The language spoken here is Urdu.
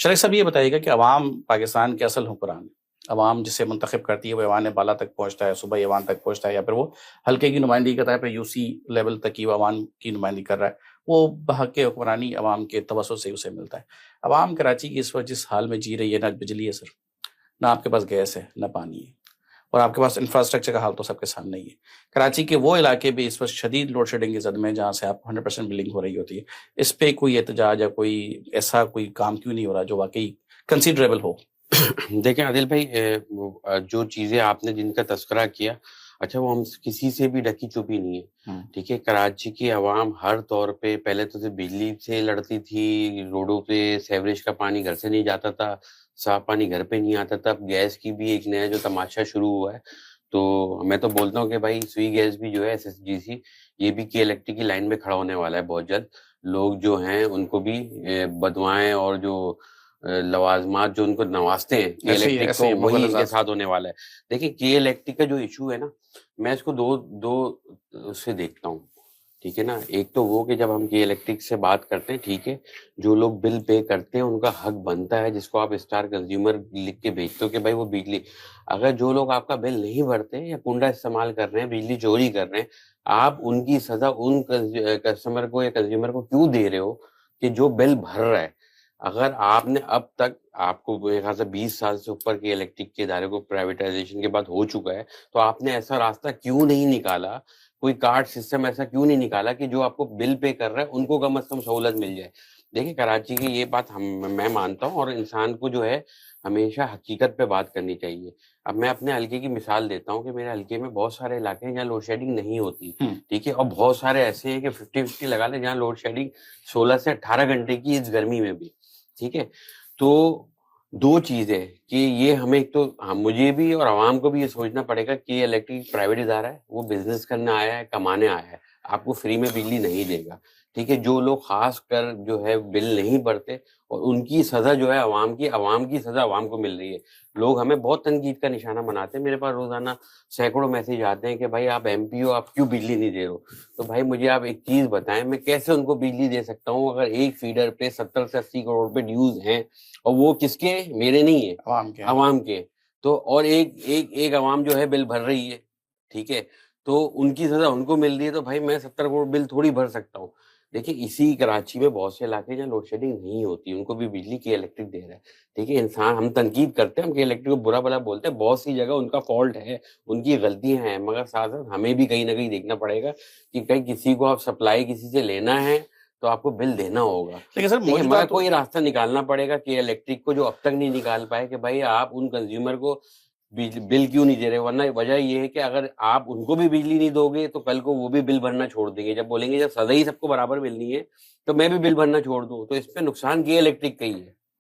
شریک صاحب یہ بتائیے گا کہ عوام پاکستان کے اصل حکمران، عوام جسے منتخب کرتی ہے وہ ایوان بالا تک پہنچتا ہے، صوبہ ایوان تک پہنچتا ہے، یا پھر وہ حلقے کی نمائندگی کرتا ہے، پھر یو سی لیول تک کی وہ عوام کی نمائندگی کر رہا ہے، وہ بحق حکمرانی عوام کے توسط سے اسے ملتا ہے۔ عوام کراچی کی اس وقت جس حال میں جی رہی ہے، نہ بجلی ہے سر، نہ آپ کے پاس گیس ہے، نہ پانی ہے، اور آپ کے پاس انفراسٹرکچر کا حال تو سب کے سامنے ہی ہے۔ کراچی کے وہ علاقے بھی اس وقت شدید لوڈ شیڈنگ کی زد میں، جہاں سے آپ 100% بلنگ ہو رہی ہوتی ہے، اس پہ کوئی احتجاج یا کوئی ایسا کوئی کام کیوں نہیں ہو رہا جو واقعی کنسیڈریبل ہو؟ دیکھیں عادل بھائی، جو چیزیں آپ نے جن کا تذکرہ کیا، اچھا وہ ہم کسی سے بھی ڈکی چپی نہیں ہے، ٹھیک ہے۔ کراچی کی عوام ہر طور پہ پہلے تو بجلی سے لڑتی تھی، روڈوں پہ سیوریج کا پانی گھر سے نہیں جاتا تھا، صاف پانی گھر پہ نہیں آتا تھا۔ اب گیس کی بھی ایک نیا جو تماشا شروع ہوا ہے، تو میں تو بولتا ہوں کہ بھائی سوئی گیس بھی جو ہے SSGC، یہ بھی کی الیکٹرک کی لائن میں کھڑا ہونے والا ہے بہت جلد۔ لوگ جو ہیں ان کو بھی بدوائیں اور جو لوازمات جو ان کو نوازتے ہیں کی الیکٹرک کو، وہی ان کے ساتھ ہونے والا ہے۔ دیکھیں کی الیکٹرک کا جو ایشو ہے نا، میں اس کو دو سے دیکھتا ہوں، ٹھیک ہے نا۔ ایک تو وہ کہ جب ہم کی الیکٹرک سے بات کرتے ہیں، ٹھیک ہے، جو لوگ بل پے کرتے ہیں ان کا حق بنتا ہے، جس کو آپ اسٹار کنزیومر لکھ کے بھیجتے ہو کہ بھائی وہ بجلی، اگر جو لوگ آپ کا بل نہیں بھرتے یا کنڈا استعمال کر رہے ہیں، بجلی چوری کر رہے ہیں، آپ ان کی سزا ان کسٹمر کو یا کنزیومر کو کیوں دے رہے ہو کہ جو بل بھر رہا ہے؟ اگر آپ نے اب تک، آپ کو میرے خیال سے 20 سال سے اوپر کے الیکٹرک کے ادارے کو پرائیویٹائزیشن کے بعد ہو چکا ہے، تو آپ نے ایسا راستہ کیوں نہیں نکالا، کوئی کارڈ سسٹم ایسا کیوں نہیں نکالا کہ جو آپ کو بل پے کر رہا ہے ان کو کم از کم سہولت مل جائے؟ دیکھیں کراچی کی یہ بات میں مانتا ہوں، اور انسان کو جو ہے ہمیشہ حقیقت پہ بات کرنی چاہیے۔ اب میں اپنے حلقے کی مثال دیتا ہوں کہ میرے حلقے میں بہت سارے علاقے ہیں جہاں لوڈ شیڈنگ نہیں ہوتی، ٹھیک ہے، اور بہت سارے ایسے ہیں کہ 50-50 لگا لیں جہاں لوڈ شیڈنگ 16 سے 18 گھنٹے کی اس گرمی میں بھی، ٹھیک ہے۔ تو دو چیزیں کہ یہ ہمیں ایک تو مجھے بھی اور عوام کو بھی یہ سوچنا پڑے گا کہ الیکٹرک پرائیویٹ ادارہ ہے، وہ بزنس کرنے آیا ہے، کمانے آیا ہے، آپ کو فری میں بجلی نہیں دے گا، ٹھیک ہے۔ جو لوگ خاص کر جو ہے بل نہیں بھرتے، اور ان کی سزا جو ہے عوام کی سزا عوام کو مل رہی ہے۔ لوگ ہمیں بہت تنقید کا نشانہ بناتے ہیں، میرے پاس روزانہ سینکڑوں میسج آتے ہیں کہ بھائی آپ MP ہو، آپ کیوں بجلی نہیں دے رہے ہو؟ تو بھائی مجھے آپ ایک چیز بتائیں، میں کیسے ان کو بجلی دے سکتا ہوں اگر ایک فیڈر پہ 70 سے 80 کروڑ روپے ڈیوز ہیں، اور وہ کس کے ہیں؟ میرے نہیں ہیں، عوام کے۔ تو اور ایک عوام جو ہے بل بھر رہی ہے، ٹھیک ہے، تو ان کی سزا ان کو مل رہی ہے، تو بھائی میں 70 کروڑ بل تھوڑی بھر سکتا ہوں۔ دیکھیں اسی کراچی میں بہت سے علاقے جہاں لوڈ شیڈنگ نہیں ہوتی، ان کو بھی بجلی کی الیکٹرک دے رہا ہے، ٹھیک ہے۔ انسان ہم تنقید کرتے ہیں، ہم کی الیکٹرک کو برا بھلا بولتے ہیں، بہت سی جگہ ان کا فالٹ ہے، ان کی غلطیاں ہیں، مگر ساتھ ساتھ ہمیں بھی کہیں نہ کہیں دیکھنا پڑے گا کہ کہیں کسی کو آپ سپلائی کسی سے لینا ہے تو آپ کو بل دینا ہوگا، لیکن سر ٹھیک ہے، مگر کوئی راستہ نکالنا پڑے گا کہ الیکٹرک کو جو اب تک نہیں نکال پائے کہ بھائی آپ ان کنزیومر کو بل کیوں نہیں دے رہے۔ ورنہ وجہ یہ ہے کہ اگر آپ ان کو بھی بجلی نہیں دو گے تو کل کو وہ بھی بل بھرنا چھوڑ دیں گے، جب بولیں گے جب سزا ہی سب کو برابر ملنی ہے تو میں بھی بل بھرنا چھوڑ دوں، تو اس پہ نقصان کی الیکٹرک کا ہی ہے۔